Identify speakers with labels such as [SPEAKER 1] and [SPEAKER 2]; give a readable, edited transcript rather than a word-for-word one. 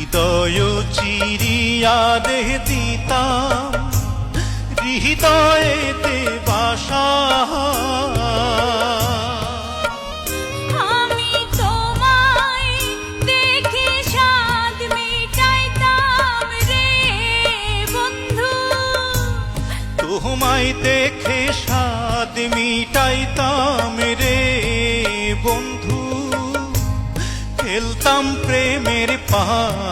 [SPEAKER 1] হৃদয় চিরিয়া দেহ দিতাম হৃদয়েতে বাসা,
[SPEAKER 2] আমি তোমায় দেখে স্বাদ মেটাইতাম রে বন্ধু,
[SPEAKER 1] তোমায় দেখে স্বাদ মিটাইতাম রে বন্ধু, খেলতাম প্রেমের পাশা।